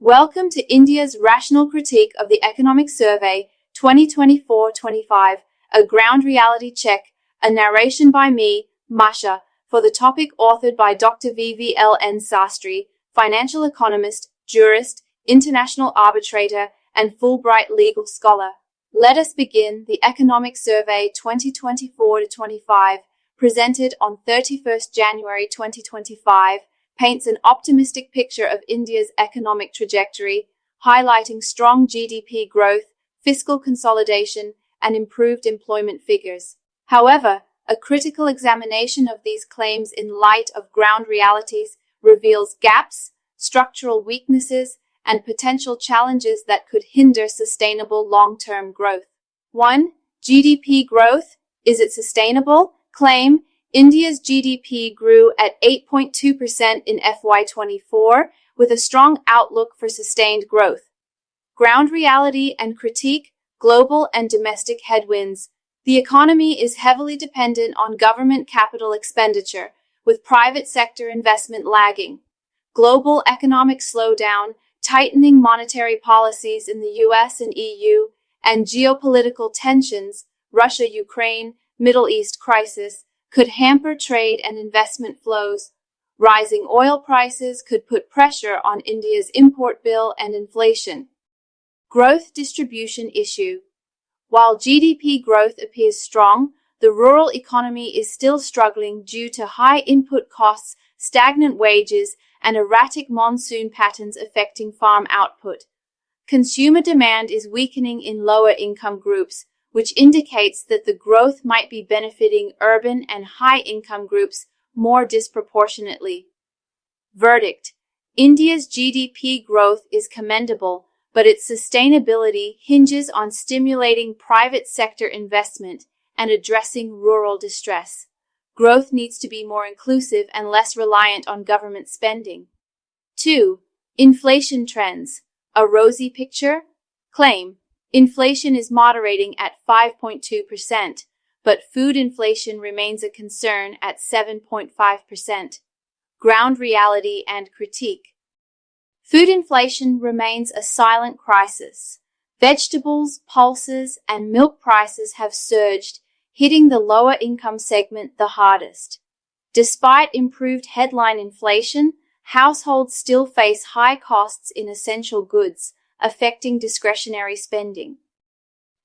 Welcome to India's Rational Critique of the Economic Survey 2024-25, a ground reality check, a narration by me, Masha, for the topic authored by Dr.V.V.L.N.Sastry, financial economist, jurist, international arbitrator, and Fulbright legal scholar. Let us begin the Economic Survey 2024-25, presented on 31st January 2025, paints an optimistic picture of India's economic trajectory, highlighting strong GDP growth, fiscal consolidation, and improved employment figures. However, a critical examination of these claims in light of ground realities reveals gaps, structural weaknesses, and potential challenges that could hinder sustainable long-term growth. 1. GDP growth. Is it sustainable? Claim. India's GDP grew at 8.2% in FY24, with a strong outlook for sustained growth. Ground reality and critique. Global and domestic headwinds. The economy is heavily dependent on government capital expenditure, with private sector investment lagging. Global economic slowdown, tightening monetary policies in the US and EU, and geopolitical tensions, Russia-Ukraine, Middle East crisis, could hamper trade and investment flows. Rising oil prices could put pressure on India's import bill and inflation. Growth distribution issue. While GDP growth appears strong, the rural economy is still struggling due to high input costs, stagnant wages, and erratic monsoon patterns affecting farm output. Consumer demand is weakening in lower income groups, which indicates that the growth might be benefiting urban and high-income groups more disproportionately. Verdict. India's GDP growth is commendable, but its sustainability hinges on stimulating private sector investment and addressing rural distress. Growth needs to be more inclusive and less reliant on government spending. 2. Inflation trends. A rosy picture? Claim. Inflation is moderating at 5.2%, but food inflation remains a concern at 7.5%. Ground reality and critique. Food inflation remains a silent crisis. Vegetables, pulses, and milk prices have surged, hitting the lower income segment the hardest. Despite improved headline inflation, households still face high costs in essential goods, affecting discretionary spending.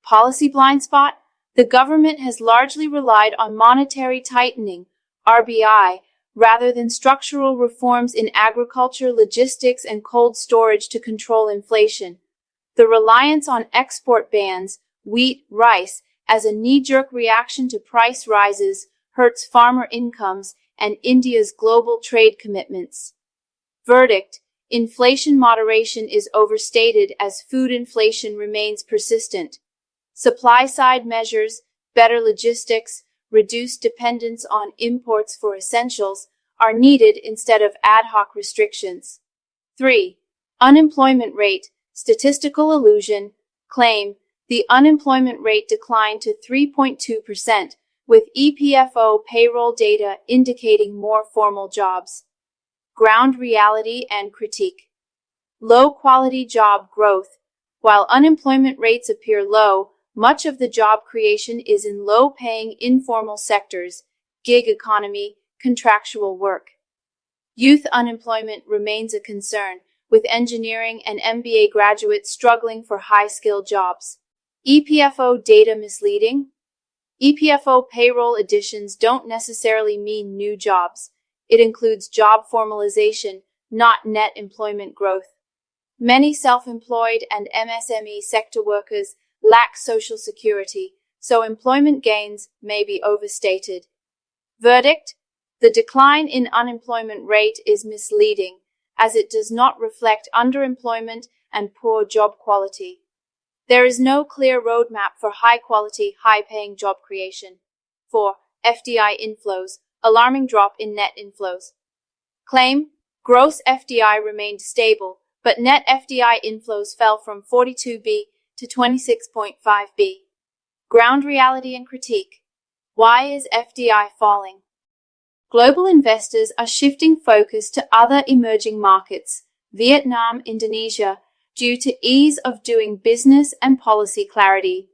Policy blind spot. The government has largely relied on monetary tightening, RBI, rather than structural reforms in agriculture, logistics, and cold storage to control inflation. The reliance on export bans, wheat, rice, as a knee-jerk reaction to price rises hurts farmer incomes and India's global trade commitments. Verdict. Inflation moderation is overstated as food inflation remains persistent. Supply-side measures, better logistics, reduced dependence on imports for essentials are needed instead of ad hoc restrictions. 3. Unemployment rate, statistical illusion. Claim. The unemployment rate declined to 3.2%, with EPFO payroll data indicating more formal jobs. Ground reality and critique. Low-quality job growth. While unemployment rates appear low, much of the job creation is in low-paying informal sectors, gig economy, contractual work. Youth unemployment remains a concern, with engineering and MBA graduates struggling for high-skilled jobs. EPFO data misleading? EPFO payroll additions don't necessarily mean new jobs. It includes job formalization, not net employment growth. Many self-employed and MSME sector workers lack social security, so employment gains may be overstated. Verdict. The decline in unemployment rate is misleading, as it does not reflect underemployment and poor job quality. There is no clear roadmap for high-quality, high-paying job creation. 4. FDI inflows. Alarming drop in net inflows. Claim. Gross FDI remained stable, but net FDI inflows fell from 42B to 26.5B. Ground reality and critique. Why is FDI falling? Global investors are shifting focus to other emerging markets, Vietnam, Indonesia, due to ease of doing business and policy clarity.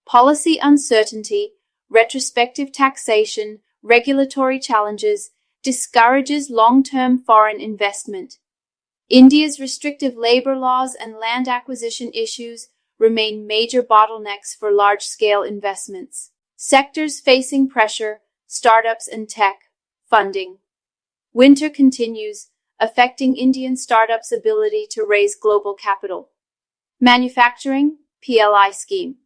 Policy uncertainty, retrospective taxation, regulatory challenges, discourages long-term foreign investment. India's restrictive labor laws and land acquisition issues remain major bottlenecks for large-scale investments. Sectors facing pressure, startups and tech, funding. Winter continues, affecting Indian startups' ability to raise global capital. Manufacturing, PLI scheme.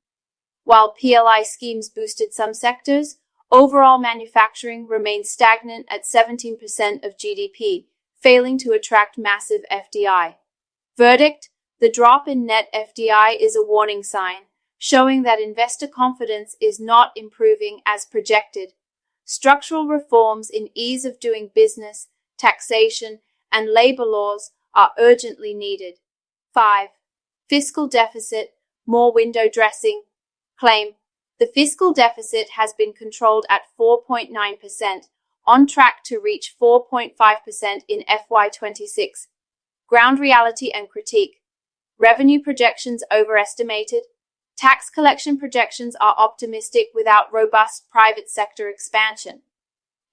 While PLI schemes boosted some sectors, overall manufacturing remains stagnant at 17% of GDP, failing to attract massive FDI. Verdict: the drop in net FDI is a warning sign, showing that investor confidence is not improving as projected. Structural reforms in ease of doing business, taxation, and labor laws are urgently needed. 5. Fiscal deficit, more window dressing. Claim: the fiscal deficit has been controlled at 4.9%, on track to reach 4.5% in FY26. Ground reality and critique. Revenue projections overestimated. Tax collection projections are optimistic without robust private sector expansion.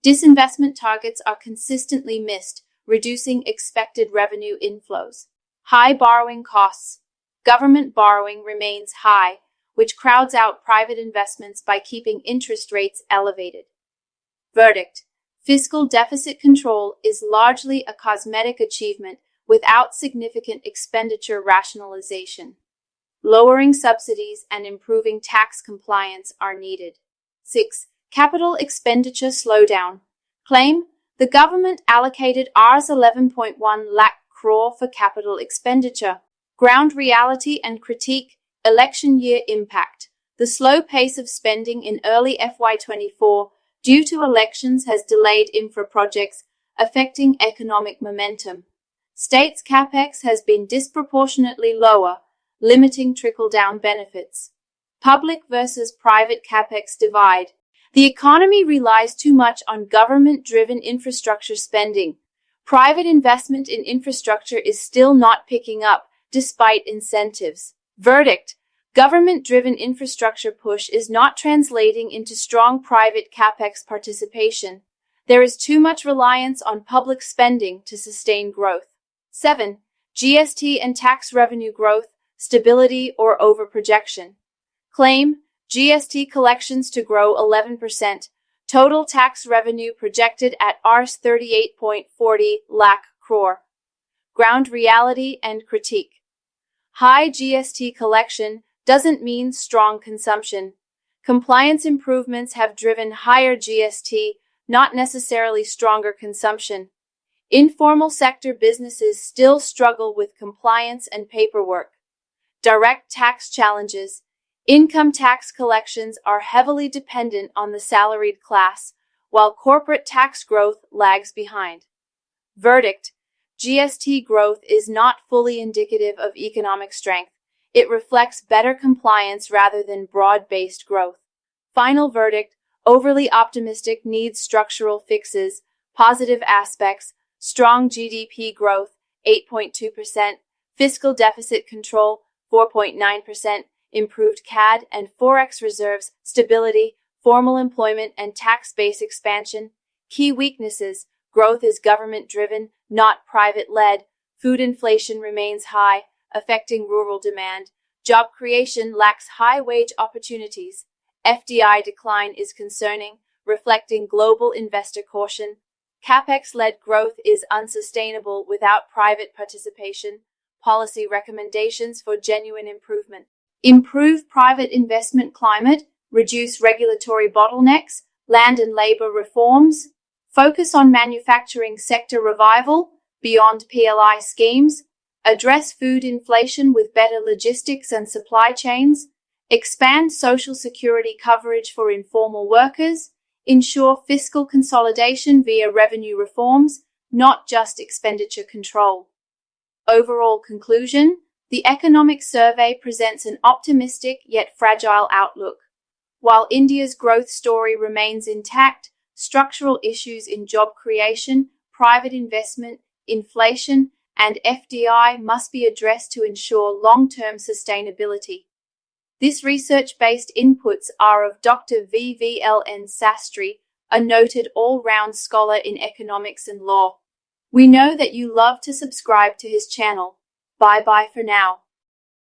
Disinvestment targets are consistently missed, reducing expected revenue inflows. High borrowing costs. Government borrowing remains high, which crowds out private investments by keeping interest rates elevated. Verdict: fiscal deficit control is largely a cosmetic achievement without significant expenditure rationalization. Lowering subsidies and improving tax compliance are needed. 6. Capital expenditure slowdown. Claim: the government allocated Rs 11.1 lakh crore for capital expenditure. Ground reality and critique. Election year impact. The slow pace of spending in early FY24 due to elections has delayed infra projects, affecting economic momentum. States' capex has been disproportionately lower, limiting trickle-down benefits. Public versus private capex divide. The economy relies too much on government-driven infrastructure spending. Private investment in infrastructure is still not picking up, despite incentives. Verdict: government-driven infrastructure push is not translating into strong private capex participation. There is too much reliance on public spending to sustain growth. 7. GST and tax revenue growth, stability or overprojection. Claim: GST collections to grow 11%, total tax revenue projected at Rs 38.40 lakh crore. Ground reality and critique. High GST collection doesn't mean strong consumption. Compliance improvements have driven higher GST, not necessarily stronger consumption. Informal sector businesses still struggle with compliance and paperwork. Direct tax challenges. Income tax collections are heavily dependent on the salaried class, while corporate tax growth lags behind. Verdict: GST growth is not fully indicative of economic strength. It reflects better compliance rather than broad-based growth. Final verdict: overly optimistic needs structural fixes. Positive aspects: strong GDP growth, 8.2%, fiscal deficit control, 4.9%, improved CAD and Forex reserves, stability, formal employment and tax base expansion. Key weaknesses: growth is government-driven, not private-led. Food inflation remains high, affecting rural demand. Job creation lacks high-wage opportunities. FDI decline is concerning, reflecting global investor caution. Capex-led growth is unsustainable without private participation. Policy recommendations for genuine improvement. Improve private investment climate, reduce regulatory bottlenecks, land and labor reforms. Focus on manufacturing sector revival, beyond PLI schemes. Address food inflation with better logistics and supply chains. Expand Social Security coverage for informal workers. Ensure fiscal consolidation via revenue reforms, not just expenditure control. Overall conclusion: the economic survey presents an optimistic yet fragile outlook. While India's growth story remains intact, structural issues in job creation, private investment, inflation, and FDI must be addressed to ensure long-term sustainability. This research-based inputs are of Dr. V.V.L.N.Sastry, a noted all-round scholar in economics and law. We know that you love to subscribe to his channel. Bye-bye for now.